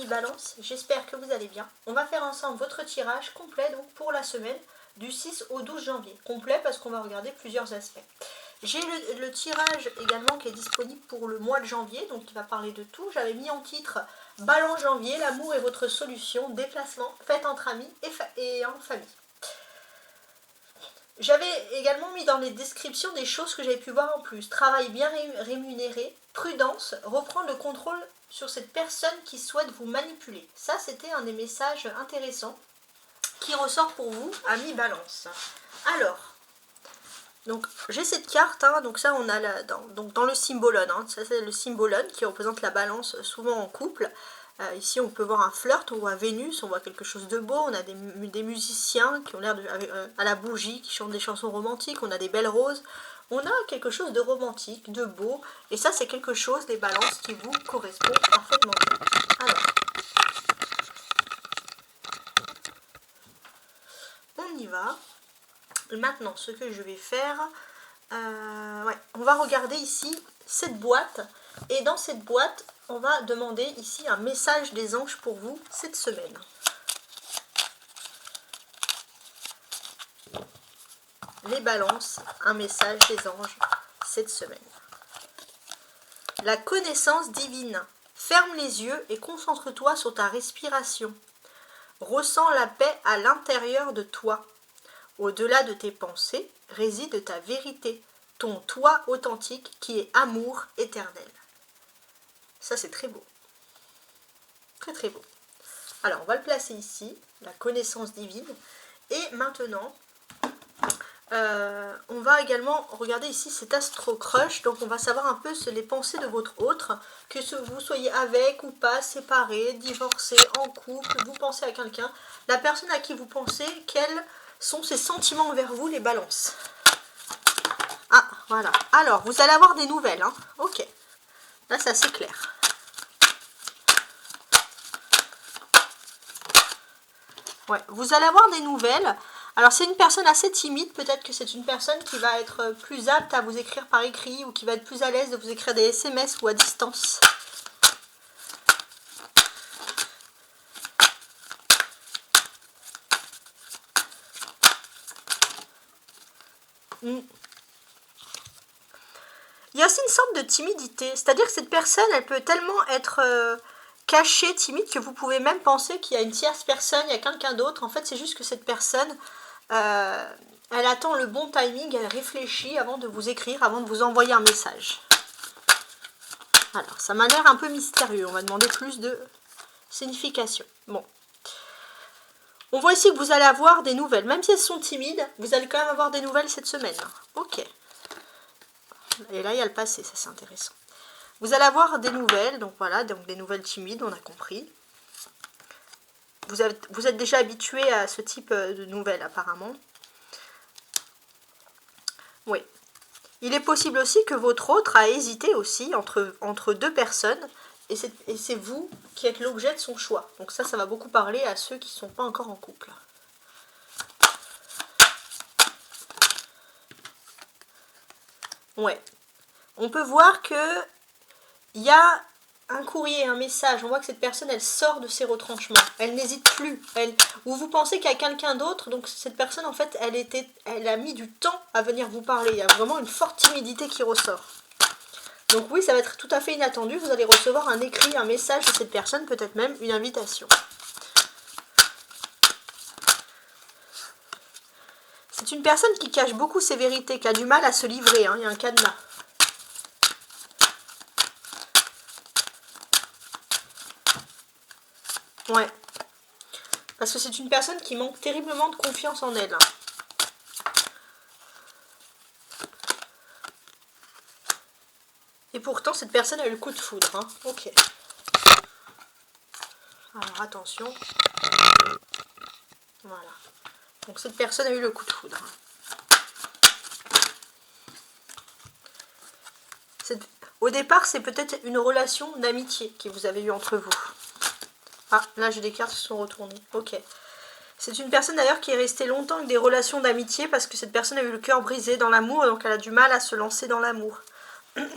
amis Balance, j'espère que vous allez bien. On va faire ensemble votre tirage complet donc pour la semaine du 6 au 12 janvier. Complet parce qu'on va regarder plusieurs aspects. J'ai le tirage également qui est disponible pour le mois de janvier, donc qui va parler de tout. J'avais mis en titre Balance janvier, l'amour est votre solution, déplacement, fête entre amis et en famille. J'avais également mis dans les descriptions des choses que j'avais pu voir en plus. Travail bien rémunéré, prudence, reprendre le contrôle sur cette personne qui souhaite vous manipuler. Ça, c'était un des messages intéressants qui ressort pour vous, amis Balance. Alors, donc j'ai cette carte, hein, donc ça on a dans le symbolone, hein, ça c'est le symbolone qui représente la Balance souvent en couple. Ici on peut voir un flirt, on voit Vénus, on voit quelque chose de beau, on a des musiciens qui ont l'air à la bougie, qui chantent des chansons romantiques, on a des belles roses, on a quelque chose de romantique, de beau, et ça c'est quelque chose, les Balances, qui vous correspond parfaitement bien. Alors, on y va. Maintenant ce que je vais faire, on va regarder ici cette boîte, et dans cette boîte, on va demander ici un message des anges pour vous cette semaine. Les Balances, un message des anges cette semaine. La connaissance divine. Ferme les yeux et concentre-toi sur ta respiration. Ressens la paix à l'intérieur de toi. Au-delà de tes pensées réside ta vérité, ton toi authentique qui est amour éternel. Ça, c'est très beau. Très très beau. Alors, on va le placer ici, la connaissance divine. Et maintenant, on va également regarder ici cet Astro Crush. Donc, on va savoir un peu les pensées de votre autre. Que vous soyez avec ou pas, séparés, divorcés, en couple, vous pensez à quelqu'un. La personne à qui vous pensez, quels sont ses sentiments envers vous, les Balances. Ah, voilà. Alors, vous allez avoir des nouvelles. Hein. Ok. Là, c'est assez clair. Ouais, vous allez avoir des nouvelles. Alors, c'est une personne assez timide. Peut-être que c'est une personne qui va être plus apte à vous écrire par écrit ou qui va être plus à l'aise de vous écrire des SMS ou à distance. Il y a aussi une sorte de timidité. C'est-à-dire que cette personne, elle peut tellement être cachée, timide, que vous pouvez même penser qu'il y a une tierce personne, il y a quelqu'un d'autre. En fait, c'est juste que cette personne, elle attend le bon timing, elle réfléchit avant de vous écrire, avant de vous envoyer un message. Alors, ça m'a l'air un peu mystérieux. On va demander plus de signification. Bon. On voit ici que vous allez avoir des nouvelles. Même si elles sont timides, vous allez quand même avoir des nouvelles cette semaine. Ok. Et là, il y a le passé, ça c'est intéressant. Vous allez avoir des nouvelles, donc voilà, donc des nouvelles timides, on a compris. Vous êtes déjà habitué à ce type de nouvelles, apparemment. Oui. Il est possible aussi que votre autre a hésité aussi entre deux personnes, et c'est vous qui êtes l'objet de son choix. Donc ça va beaucoup parler à ceux qui ne sont pas encore en couple. Ouais. On peut voir que il y a un courrier, un message. On voit que cette personne, elle sort de ses retranchements. Elle n'hésite plus. Ou vous pensez qu'il y a quelqu'un d'autre. Donc cette personne, en fait, elle a mis du temps à venir vous parler. Il y a vraiment une forte timidité qui ressort. Donc oui, ça va être tout à fait inattendu. Vous allez recevoir un écrit, un message de cette personne, peut-être même une invitation. C'est une personne qui cache beaucoup ses vérités, qui a du mal à se livrer. Hein. Il y a un cadenas. Ouais. Parce que c'est une personne qui manque terriblement de confiance en elle. Et pourtant, cette personne a eu le coup de foudre. Hein. Ok. Alors, attention. Voilà. Donc, cette personne a eu le coup de foudre. Au départ, c'est peut-être une relation d'amitié que vous avez eue entre vous. Ah, là, j'ai des cartes qui sont retournées. Ok. C'est une personne d'ailleurs qui est restée longtemps avec des relations d'amitié parce que cette personne a eu le cœur brisé dans l'amour, donc elle a du mal à se lancer dans l'amour.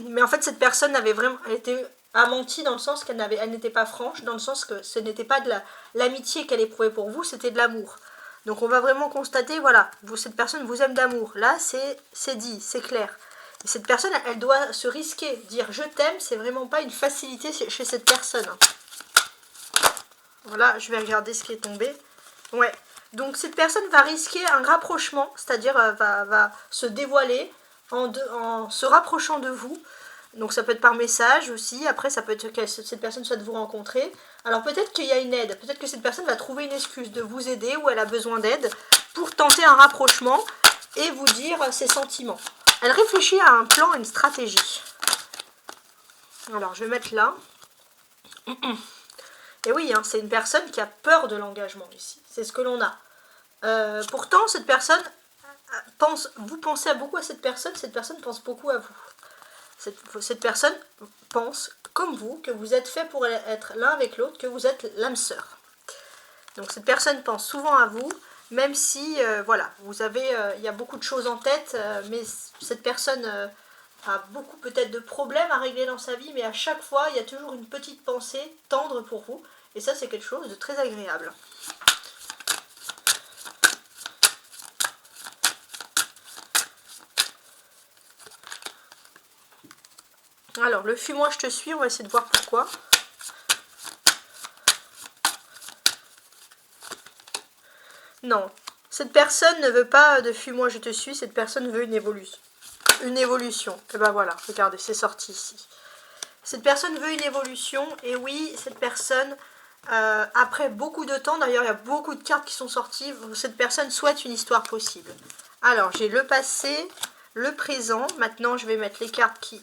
Mais en fait, cette personne avait vraiment, elle était a menti dans le sens qu'elle n'était pas franche, dans le sens que ce n'était pas de l'amitié qu'elle éprouvait pour vous, c'était de l'amour. Donc on va vraiment constater, voilà, cette personne vous aime d'amour. Là, c'est dit, c'est clair. Et cette personne, elle doit se risquer. Dire je t'aime, c'est vraiment pas une facilité chez cette personne. Voilà, je vais regarder ce qui est tombé. Ouais, donc cette personne va risquer un rapprochement, c'est-à-dire va se dévoiler en se rapprochant de vous. Donc ça peut être par message aussi, après ça peut être que cette personne souhaite vous rencontrer. Alors peut-être qu'il y a une aide, peut-être que cette personne va trouver une excuse de vous aider ou elle a besoin d'aide pour tenter un rapprochement et vous dire ses sentiments. Elle réfléchit à un plan, à une stratégie. Alors je vais mettre là. Et oui, hein, c'est une personne qui a peur de l'engagement ici, c'est ce que l'on a. Pourtant cette personne vous pensez beaucoup à cette personne pense beaucoup à vous. Cette personne pense, comme vous, que vous êtes fait pour être l'un avec l'autre, que vous êtes l'âme sœur. Donc cette personne pense souvent à vous, même si, voilà, il y a beaucoup de choses en tête, mais cette personne a beaucoup peut-être de problèmes à régler dans sa vie, mais à chaque fois, il y a toujours une petite pensée tendre pour vous, et ça, c'est quelque chose de très agréable. Alors, le fuis-moi, je te suis, on va essayer de voir pourquoi. Non, cette personne ne veut pas de fuis-moi, je te suis, cette personne veut une évolution. Une évolution. Et ben voilà, regardez, c'est sorti ici. Cette personne veut une évolution, et oui, cette personne, après beaucoup de temps, d'ailleurs il y a beaucoup de cartes qui sont sorties, cette personne souhaite une histoire possible. Alors, j'ai le passé, le présent. Maintenant, je vais mettre les cartes qui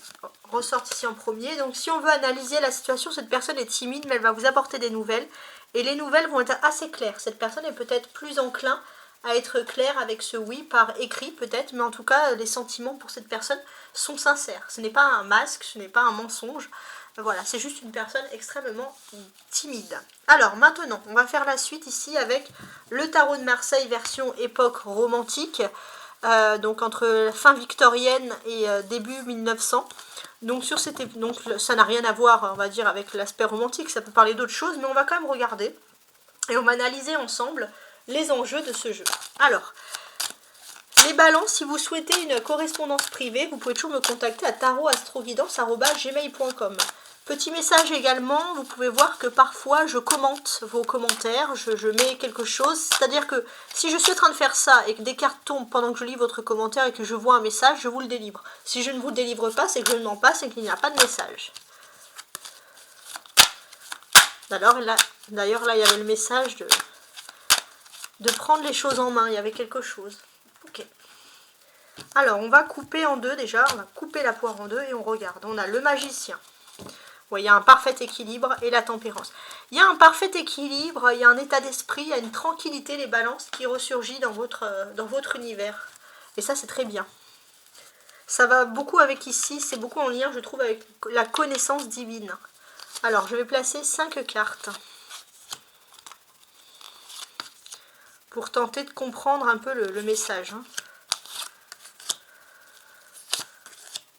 ressortent ici en premier. Donc, si on veut analyser la situation, cette personne est timide, mais elle va vous apporter des nouvelles. Et les nouvelles vont être assez claires. Cette personne est peut-être plus enclin à être claire avec ce oui par écrit peut-être. Mais en tout cas, les sentiments pour cette personne sont sincères. Ce n'est pas un masque, ce n'est pas un mensonge. Voilà, c'est juste une personne extrêmement timide. Alors, maintenant, on va faire la suite ici avec le tarot de Marseille version époque romantique. Donc entre fin victorienne et début 1900. Donc, ça n'a rien à voir, on va dire, avec l'aspect romantique, ça peut parler d'autres choses, mais on va quand même regarder et on va analyser ensemble les enjeux de ce jeu. Alors, les balances, si vous souhaitez une correspondance privée, vous pouvez toujours me contacter à tarotastroguidance@gmail.com. Petit message également, vous pouvez voir que parfois je commente vos commentaires, je mets quelque chose, c'est-à-dire que si je suis en train de faire ça et que des cartes tombent pendant que je lis votre commentaire et que je vois un message, je vous le délivre. Si je ne vous le délivre pas, c'est que je ne mens pas, c'est qu'il n'y a pas de message. D'ailleurs là, il y avait le message de prendre les choses en main, il y avait quelque chose. Ok. Alors, on va couper en deux déjà, on va couper la poire en deux et on regarde. On a le magicien. Ouais, il y a un parfait équilibre et la tempérance. Il y a un parfait équilibre, il y a un état d'esprit, il y a une tranquillité, les balances qui ressurgit dans votre univers. Et ça, c'est très bien. Ça va beaucoup avec ici, c'est beaucoup en lien, je trouve, avec la connaissance divine. Alors, je vais placer 5 cartes pour tenter de comprendre un peu le message.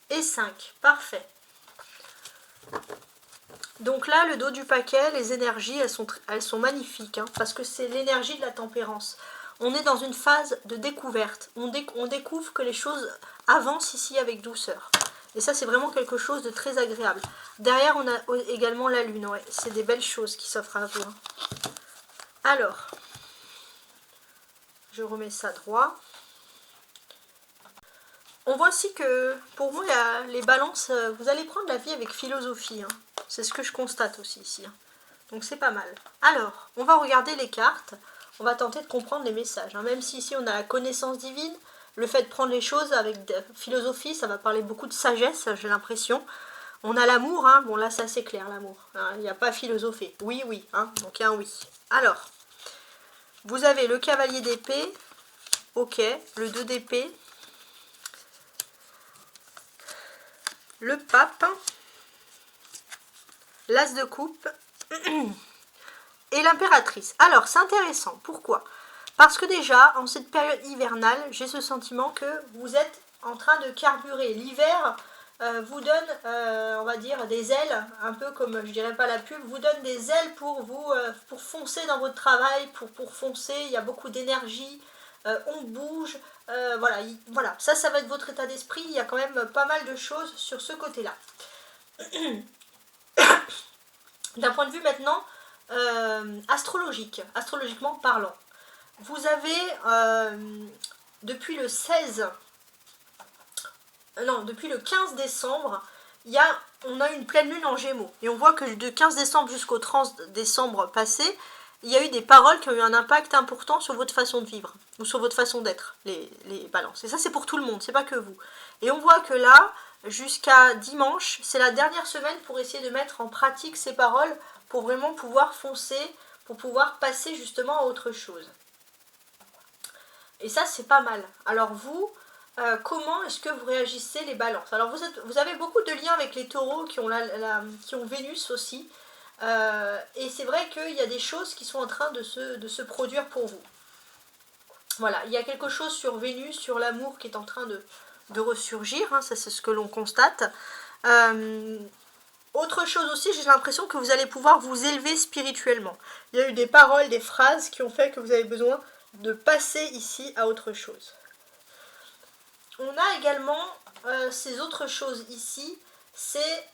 Et 5, parfait. Donc là, le dos du paquet, les énergies, elles sont magnifiques, hein, parce que c'est l'énergie de la tempérance. On est dans une phase de découverte. On découvre que les choses avancent ici avec douceur. Et ça, c'est vraiment quelque chose de très agréable. Derrière, on a également la lune. Ouais, c'est des belles choses qui s'offrent à vous. Hein. Alors, je remets ça droit. On voit aussi que, pour vous, les balances, vous allez prendre la vie avec philosophie. Hein. C'est ce que je constate aussi ici. Hein. Donc c'est pas mal. Alors, on va regarder les cartes. On va tenter de comprendre les messages. Hein. Même si ici on a la connaissance divine, le fait de prendre les choses avec philosophie, ça va parler beaucoup de sagesse, j'ai l'impression. On a l'amour, hein. Bon là c'est assez clair l'amour. Hein. Il n'y a pas philosophie. Oui, oui. Hein. Donc il y a un oui. Alors, vous avez le cavalier d'épée. Ok. Le 2 d'épée. Le pape, l'as de coupe et l'impératrice. Alors, c'est intéressant. Pourquoi? Parce que déjà, en cette période hivernale, j'ai ce sentiment que vous êtes en train de carburer. L'hiver vous donne, on va dire, des ailes, un peu comme, je dirais pas la pub, vous donne des ailes pour vous, pour foncer dans votre travail, pour foncer, il y a beaucoup d'énergie, on bouge, voilà, voilà, ça va être votre état d'esprit, il y a quand même pas mal de choses sur ce côté-là. D'un point de vue maintenant astrologiquement parlant, vous avez depuis le 16, non, depuis le 15 décembre, on a une pleine lune en Gémeaux. Et on voit que de 15 décembre jusqu'au 30 décembre passé, il y a eu des paroles qui ont eu un impact important sur votre façon de vivre, ou sur votre façon d'être, les balances. Et ça, c'est pour tout le monde, c'est pas que vous. Et on voit que là, jusqu'à dimanche, c'est la dernière semaine pour essayer de mettre en pratique ces paroles, pour vraiment pouvoir foncer, pour pouvoir passer justement à autre chose. Et ça, c'est pas mal. Alors vous, comment est-ce que vous réagissez les balances? Alors vous avez beaucoup de liens avec les taureaux qui ont, qui ont Vénus aussi. Et c'est vrai qu'il y a des choses qui sont en train de se produire pour vous. Voilà, il y a quelque chose sur Vénus, sur l'amour qui est en train de ressurgir, hein, ça c'est ce que l'on constate. Autre chose aussi, j'ai l'impression que vous allez pouvoir vous élever spirituellement. Il y a eu des paroles, des phrases qui ont fait que vous avez besoin de passer ici à autre chose. On a également ces autres choses ici, c'est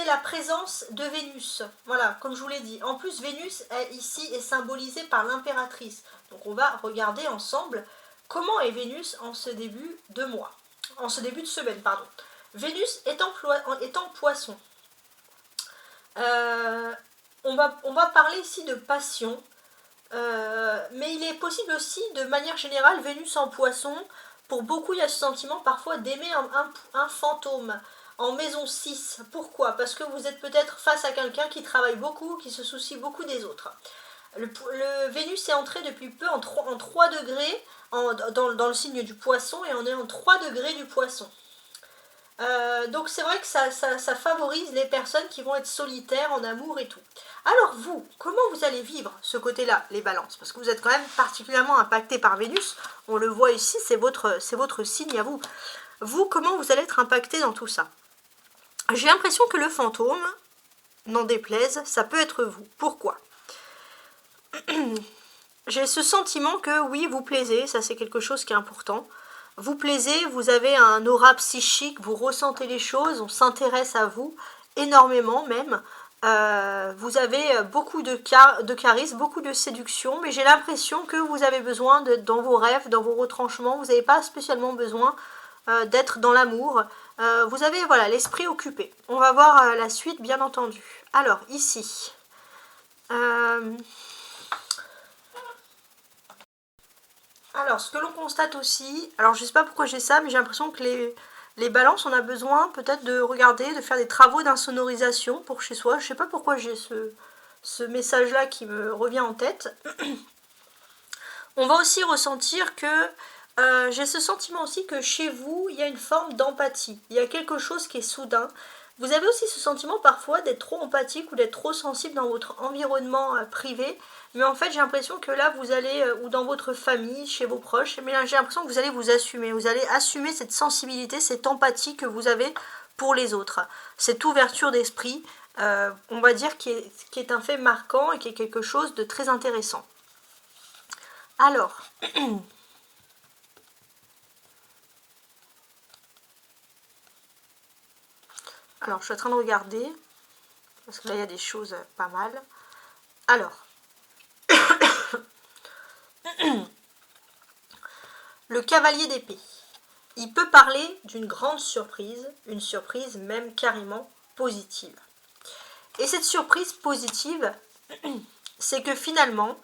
la présence de Vénus. Voilà, comme je vous l'ai dit. En plus, Vénus, ici, est symbolisée par l'impératrice. Donc on va regarder ensemble comment est Vénus en ce début de mois. En ce début de semaine, pardon. Vénus est en poisson. On va parler ici de passion. Mais il est possible aussi, de manière générale, Vénus en poisson, pour beaucoup il y a ce sentiment parfois d'aimer un fantôme en maison 6. Pourquoi? Parce que vous êtes peut-être face à quelqu'un qui travaille beaucoup, qui se soucie beaucoup des autres. Le Vénus est entré depuis peu en 3 degrés dans le signe du poisson, et on est en 3 degrés du poisson. Donc c'est vrai que ça favorise les personnes qui vont être solitaires en amour et tout. Alors vous, comment vous allez vivre ce côté-là, les balances? Parce que vous êtes quand même particulièrement impacté par Vénus. On le voit ici, c'est votre signe à vous. Vous, comment vous allez être impacté dans tout ça? J'ai l'impression que le fantôme, n'en déplaise, ça peut être vous. Pourquoi? J'ai ce sentiment que oui, vous plaisez, ça c'est quelque chose qui est important. Vous plaisez, vous avez un aura psychique, vous ressentez les choses, on s'intéresse à vous, énormément même. Vous avez beaucoup de charisme, beaucoup de séduction, mais j'ai l'impression que vous avez besoin, dans vos rêves, dans vos retranchements, vous n'avez pas spécialement besoin d'être dans l'amour. Vous avez voilà, l'esprit occupé. On va voir la suite, bien entendu. Alors, ici... Alors, ce que l'on constate aussi, alors je ne sais pas pourquoi j'ai ça, mais j'ai l'impression que les balances, on a besoin peut-être de regarder, de faire des travaux d'insonorisation pour chez soi. Je ne sais pas pourquoi j'ai ce message-là qui me revient en tête. On va aussi ressentir que, j'ai ce sentiment aussi que chez vous, il y a une forme d'empathie. Il y a quelque chose qui est soudain. Vous avez aussi ce sentiment parfois d'être trop empathique ou d'être trop sensible dans votre environnement privé. Mais en fait, j'ai l'impression que là, vous allez, ou dans votre famille, chez vos proches, mais là, j'ai l'impression que vous allez vous assumer. Vous allez assumer cette sensibilité, cette empathie que vous avez pour les autres. Cette ouverture d'esprit, on va dire, qui est un fait marquant et qui est quelque chose de très intéressant. Alors... Alors, je suis en train de regarder, parce que là, il y a des choses pas mal. Alors, le cavalier d'épée, il peut parler d'une grande surprise, une surprise même carrément positive. Et cette surprise positive, c'est que finalement,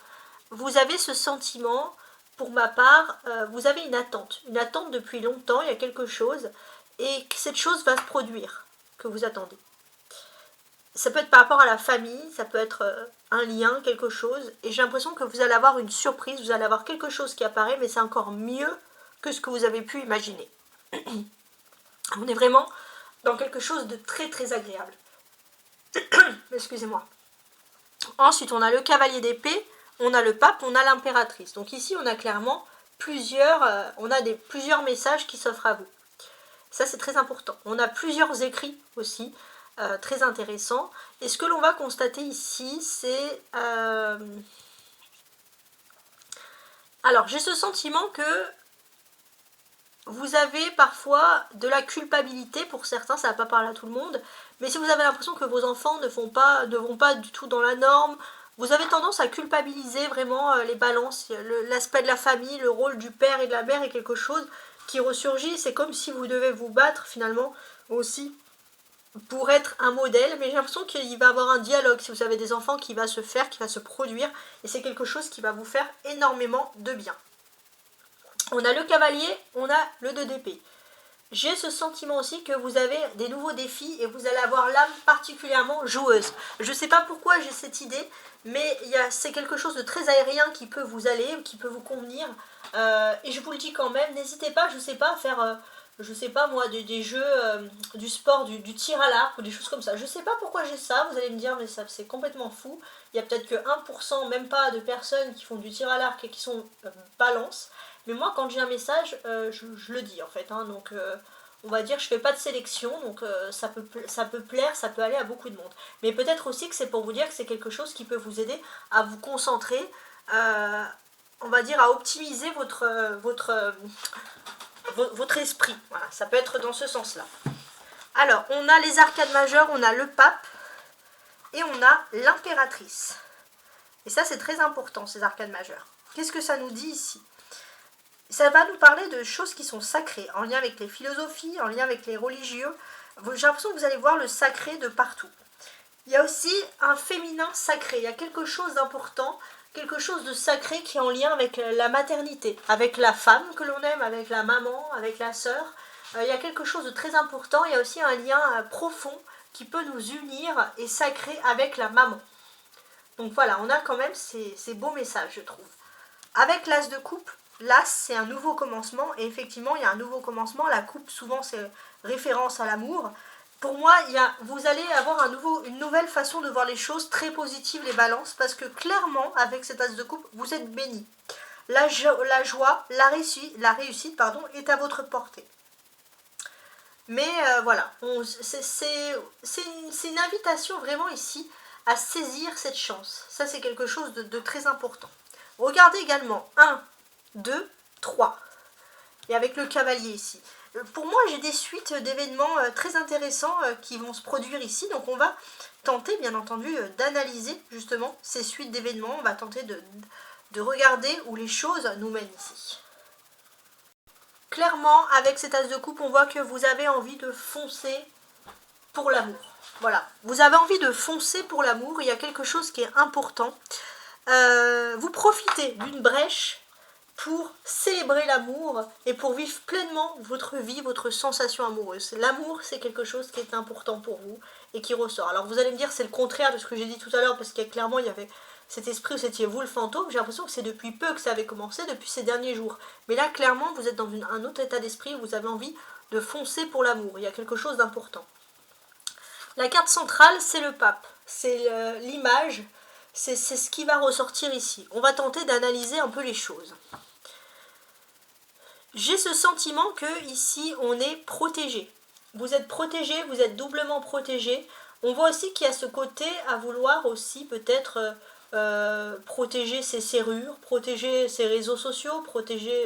vous avez ce sentiment, pour ma part, vous avez une attente depuis longtemps, il y a quelque chose, et que cette chose va se produire, que vous attendez. Ça peut être par rapport à la famille, ça peut être un lien, quelque chose, et j'ai l'impression que vous allez avoir une surprise, vous allez avoir quelque chose qui apparaît, mais c'est encore mieux que ce que vous avez pu imaginer. On est vraiment dans quelque chose de très très agréable. Excusez-moi. Ensuite, on a le cavalier d'épée, on a le pape, on a l'impératrice. Donc ici, on a clairement plusieurs messages qui s'offrent à vous. Ça, c'est très important. On a plusieurs écrits aussi, très intéressants. Et ce que l'on va constater ici, c'est... Alors, j'ai ce sentiment que vous avez parfois de la culpabilité pour certains, ça ne va pas parler à tout le monde, mais si vous avez l'impression que vos enfants ne vont pas du tout dans la norme, vous avez tendance à culpabiliser vraiment les balances, l'aspect de la famille, le rôle du père et de la mère est quelque chose qui ressurgit, c'est comme si vous devez vous battre finalement aussi pour être un modèle, mais j'ai l'impression qu'il va y avoir un dialogue si vous avez des enfants qui va se faire, qui va se produire, et c'est quelque chose qui va vous faire énormément de bien. On a le cavalier, on a le 2 d'épée. J'ai ce sentiment aussi que vous avez des nouveaux défis et vous allez avoir l'âme particulièrement joueuse. Je ne sais pas pourquoi j'ai cette idée, mais c'est quelque chose de très aérien qui peut vous aller, qui peut vous convenir. Et je vous le dis quand même, n'hésitez pas, je ne sais pas, à faire, je sais pas moi, des jeux, du sport, du tir à l'arc ou des choses comme ça. Je ne sais pas pourquoi j'ai ça, vous allez me dire, mais ça c'est complètement fou. Il y a peut-être que 1%, même pas, de personnes qui font du tir à l'arc et qui sont balance. Mais moi, quand j'ai un message, je le dis en fait. Hein, donc, on va dire, je fais pas de sélection. Donc, ça peut plaire, ça peut aller à beaucoup de monde. Mais peut-être aussi que c'est pour vous dire que c'est quelque chose qui peut vous aider à vous concentrer, on va dire, à optimiser votre esprit. Voilà, ça peut être dans ce sens-là. Alors, on a les arcades majeures, on a le pape et on a l'impératrice. Et ça, c'est très important, ces arcades majeures. Qu'est-ce que ça nous dit ici ? Ça va nous parler de choses qui sont sacrées, en lien avec les philosophies, en lien avec les religieux. J'ai l'impression que vous allez voir le sacré de partout. Il y a aussi un féminin sacré, il y a quelque chose d'important, quelque chose de sacré qui est en lien avec la maternité, avec la femme que l'on aime, avec la maman, avec la sœur. Il y a quelque chose de très important, il y a aussi un lien profond qui peut nous unir et sacré avec la maman. Donc voilà, on a quand même ces beaux messages, je trouve. Avec l'as de coupe, l'as c'est un nouveau commencement et effectivement il y a un nouveau commencement. La coupe souvent c'est référence à l'amour. Pour moi vous allez avoir une nouvelle façon de voir les choses, très positive les balances, parce que clairement avec cet as de coupe vous êtes bénis. La joie, la réussite est à votre portée. Mais voilà, c'est une invitation vraiment ici à saisir cette chance. Ça c'est quelque chose de très important. Regardez également 1, 2, 3. Et avec le cavalier ici. Pour moi, j'ai des suites d'événements très intéressants qui vont se produire ici. Donc on va tenter, bien entendu, d'analyser justement ces suites d'événements. On va tenter de regarder où les choses nous mènent ici. Clairement, avec cet as de coupe, on voit que vous avez envie de foncer pour l'amour. Voilà, vous avez envie de foncer pour l'amour. Il y a quelque chose qui est important. Vous profitez d'une brèche pour célébrer l'amour et pour vivre pleinement votre vie, votre sensation amoureuse. L'amour, c'est quelque chose qui est important pour vous et qui ressort. Alors vous allez me dire, c'est le contraire de ce que j'ai dit tout à l'heure, parce qu'il y a clairement, il y avait cet esprit où c'était vous le fantôme. J'ai l'impression que c'est depuis peu que ça avait commencé, depuis ces derniers jours. Mais là, clairement, vous êtes dans un autre état d'esprit où vous avez envie de foncer pour l'amour. Il y a quelque chose d'important. La carte centrale, c'est le pape. C'est l'image. C'est ce qui va ressortir ici. On va tenter d'analyser un peu les choses. J'ai ce sentiment que ici on est protégé. Vous êtes protégé, vous êtes doublement protégé. On voit aussi qu'il y a ce côté à vouloir aussi peut-être protéger ses serrures, protéger ses réseaux sociaux,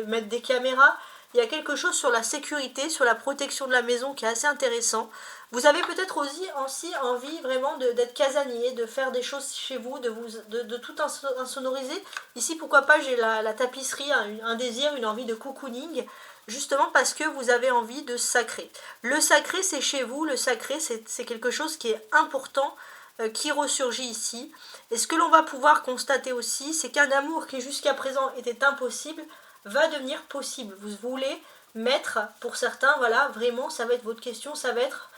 mettre des caméras. Il y a quelque chose sur la sécurité, sur la protection de la maison qui est assez intéressant. Vous avez peut-être aussi envie vraiment d'être casanier, de faire des choses chez vous, de tout insonoriser. Ici, pourquoi pas, j'ai la tapisserie, un désir, une envie de cocooning, justement parce que vous avez envie de sacré. Le sacré, c'est chez vous, le sacré, c'est quelque chose qui est important, qui ressurgit ici. Et ce que l'on va pouvoir constater aussi, c'est qu'un amour qui jusqu'à présent était impossible, va devenir possible. Vous voulez mettre, pour certains, voilà, vraiment, ça va être votre question, ça va être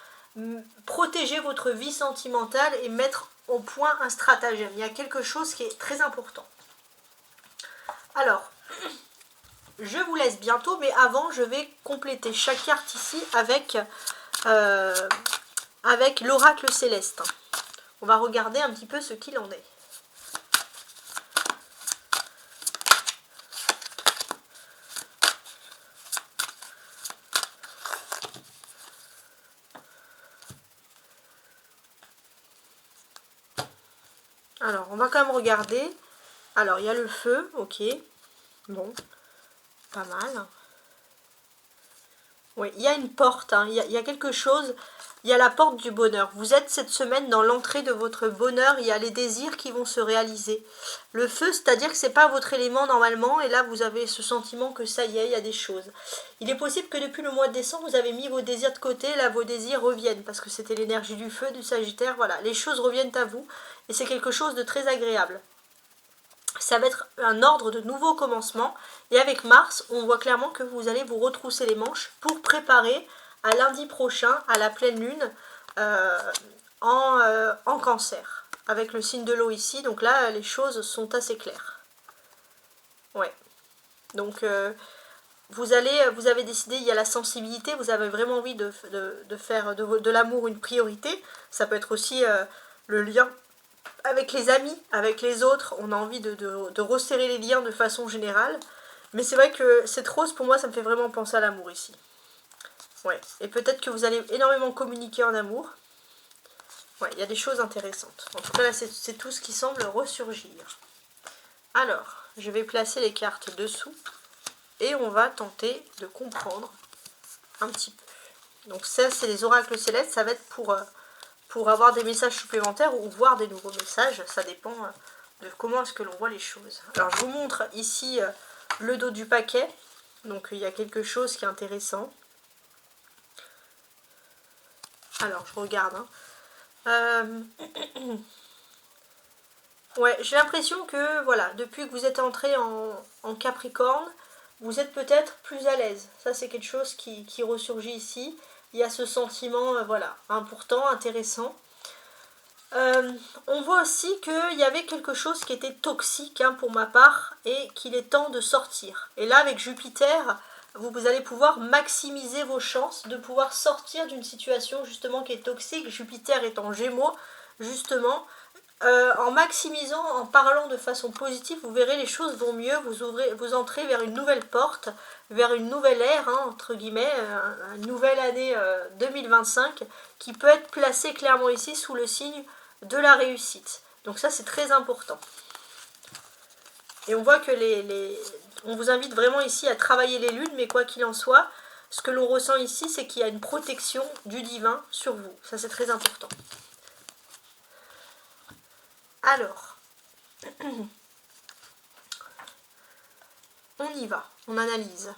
protéger votre vie sentimentale et mettre au point un stratagème. Il y a quelque chose qui est très important. Alors, je vous laisse bientôt, mais avant, je vais compléter chaque carte ici avec l'oracle céleste. On va regarder un petit peu ce qu'il en est. Alors, on va quand même regarder. Alors, il y a le feu, ok. Bon, pas mal. Oui, il y a une porte, hein. Il y a quelque chose. Il y a la porte du bonheur. Vous êtes cette semaine dans l'entrée de votre bonheur. Il y a les désirs qui vont se réaliser. Le feu, c'est-à-dire que c'est pas votre élément normalement. Et là, vous avez ce sentiment que ça y est, il y a des choses. Il est possible que depuis le mois de décembre, vous avez mis vos désirs de côté. Là, vos désirs reviennent. Parce que c'était l'énergie du feu, du Sagittaire. Voilà, les choses reviennent à vous. Et c'est quelque chose de très agréable. Ça va être un ordre de nouveau commencement. Et avec Mars, on voit clairement que vous allez vous retrousser les manches pour préparer à lundi prochain, à la pleine lune, en cancer. Avec le signe de l'eau ici, donc là, les choses sont assez claires. Ouais. Donc, vous avez décidé, il y a la sensibilité, vous avez vraiment envie de faire de l'amour une priorité. Ça peut être aussi le lien avec les amis, avec les autres, on a envie de resserrer les liens de façon générale. Mais c'est vrai que cette rose, pour moi, ça me fait vraiment penser à l'amour ici. Ouais, et peut-être que vous allez énormément communiquer en amour. Ouais, il y a des choses intéressantes. En tout cas, là, c'est tout ce qui semble ressurgir. Alors, je vais placer les cartes dessous. Et on va tenter de comprendre un petit peu. Donc ça, c'est les oracles célestes. Ça va être pour avoir des messages supplémentaires ou voir des nouveaux messages. Ça dépend de comment est-ce que l'on voit les choses. Alors, je vous montre ici le dos du paquet. Donc, il y a quelque chose qui est intéressant. Alors, je regarde. Ouais, j'ai l'impression que, voilà, depuis que vous êtes entré en Capricorne, vous êtes peut-être plus à l'aise. Ça, c'est quelque chose qui ressurgit ici. Il y a ce sentiment, voilà, important, intéressant. On voit aussi qu'il y avait quelque chose qui était toxique pour ma part et qu'il est temps de sortir. Et là, avec Jupiter, vous allez pouvoir maximiser vos chances de pouvoir sortir d'une situation justement qui est toxique. Jupiter est en Gémeaux, justement. En maximisant, en parlant de façon positive, vous verrez les choses vont mieux, vous entrez vers une nouvelle porte, vers une nouvelle ère, entre guillemets, une nouvelle année 2025, qui peut être placée clairement ici sous le signe de la réussite. Donc ça, c'est très important. Et on voit que on vous invite vraiment ici à travailler les lunes, mais quoi qu'il en soit, ce que l'on ressent ici, c'est qu'il y a une protection du divin sur vous. Ça, c'est très important. Alors, on y va, on analyse.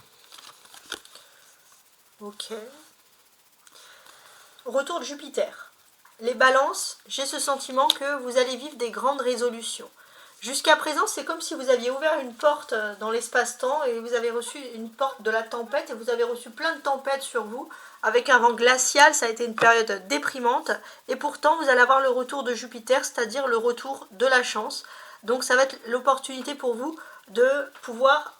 Ok. Retour de Jupiter. Les balances, j'ai ce sentiment que vous allez vivre des grandes résolutions. Jusqu'à présent, c'est comme si vous aviez ouvert une porte dans l'espace-temps et vous avez reçu une porte de la tempête et vous avez reçu plein de tempêtes sur vous. Avec un vent glacial, ça a été une période déprimante. Et pourtant, vous allez avoir le retour de Jupiter, c'est-à-dire le retour de la chance. Donc ça va être l'opportunité pour vous de pouvoir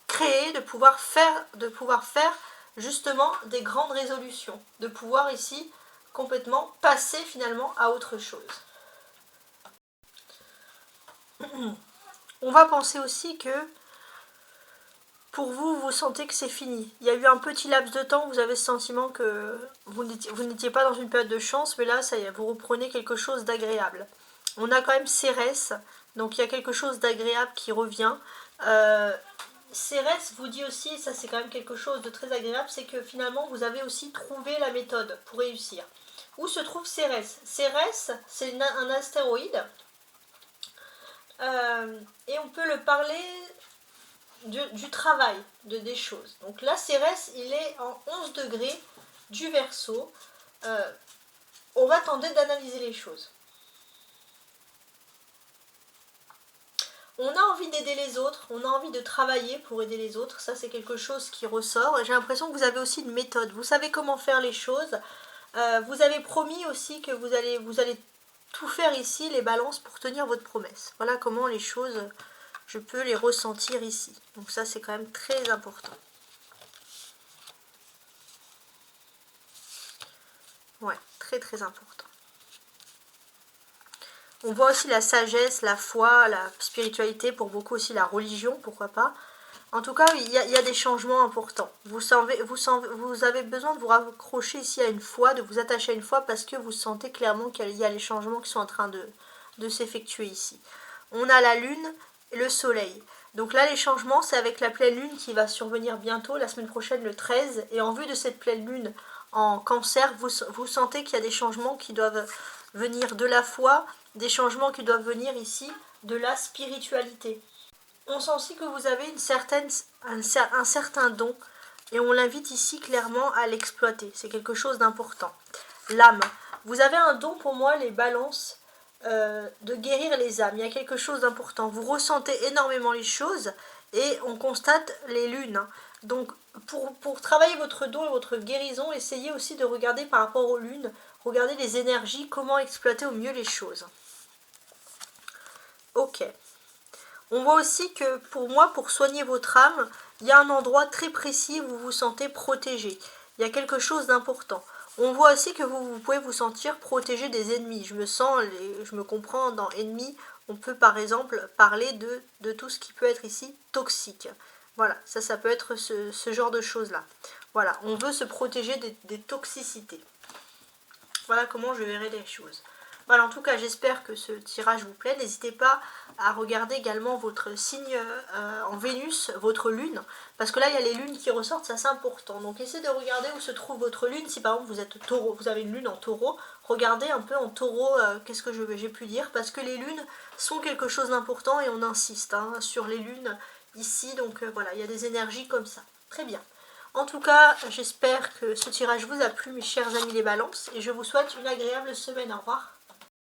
créer, de pouvoir faire justement des grandes résolutions. De pouvoir ici complètement passer finalement à autre chose. On va penser aussi que pour vous, vous sentez que c'est fini. Il y a eu un petit laps de temps où vous avez ce sentiment que vous n'étiez pas dans une période de chance, mais là, ça y est, vous reprenez quelque chose d'agréable. On a quand même Cérès, donc il y a quelque chose d'agréable qui revient. Cérès vous dit aussi, ça c'est quand même quelque chose de très agréable, c'est que finalement, vous avez aussi trouvé la méthode pour réussir. Où se trouve Cérès? Cérès, c'est un astéroïde. Et on peut le parler du travail, des choses. Donc là, Cérès, il est en 11 degrés du Verseau. On va tenter d'analyser les choses. On a envie d'aider les autres, on a envie de travailler pour aider les autres. Ça, c'est quelque chose qui ressort. Et j'ai l'impression que vous avez aussi une méthode. Vous savez comment faire les choses. Vous avez promis aussi que vous allez tout faire ici, les balances, pour tenir votre promesse. Voilà comment les choses, je peux les ressentir ici. Donc ça, c'est quand même très important. Ouais, très très important. On voit aussi la sagesse, la foi, la spiritualité, pour beaucoup aussi la religion, pourquoi pas. En tout cas, il y a des changements importants. Vous avez besoin de vous raccrocher ici à une foi, de vous attacher à une foi, parce que vous sentez clairement qu'il y a les changements qui sont en train de de s'effectuer ici. On a la lune et le soleil. Donc là, les changements, c'est avec la pleine lune qui va survenir bientôt, la semaine prochaine, le 13. Et en vue de cette pleine lune en cancer, vous sentez qu'il y a des changements qui doivent venir de la foi, des changements qui doivent venir ici de la spiritualité. On sent aussi que vous avez un certain don et on l'invite ici clairement à l'exploiter. C'est quelque chose d'important. L'âme. Vous avez un don pour moi, les balances, de guérir les âmes. Il y a quelque chose d'important. Vous ressentez énormément les choses et on constate les lunes. Donc pour travailler votre don et votre guérison, essayez aussi de regarder par rapport aux lunes, regardez les énergies, comment exploiter au mieux les choses. Ok. On voit aussi que pour moi, pour soigner votre âme, il y a un endroit très précis où vous vous sentez protégé. Il y a quelque chose d'important. On voit aussi que vous pouvez vous sentir protégé des ennemis. Je me comprends dans ennemis, on peut par exemple parler de tout ce qui peut être ici toxique. Voilà, ça peut être ce genre de choses-là. Voilà, on veut se protéger des toxicités. Voilà comment je verrai les choses. Voilà, en tout cas, j'espère que ce tirage vous plaît. N'hésitez pas à regarder également votre signe en Vénus, votre lune, parce que là, il y a les lunes qui ressortent, ça c'est important. Donc, essayez de regarder où se trouve votre lune. Si par exemple, vous êtes taureau, vous avez une lune en taureau, regardez un peu en taureau, qu'est-ce que j'ai pu dire, parce que les lunes sont quelque chose d'important et on insiste sur les lunes ici. Donc, voilà, il y a des énergies comme ça. Très bien. En tout cas, j'espère que ce tirage vous a plu, mes chers amis les balances, et je vous souhaite une agréable semaine. Au revoir.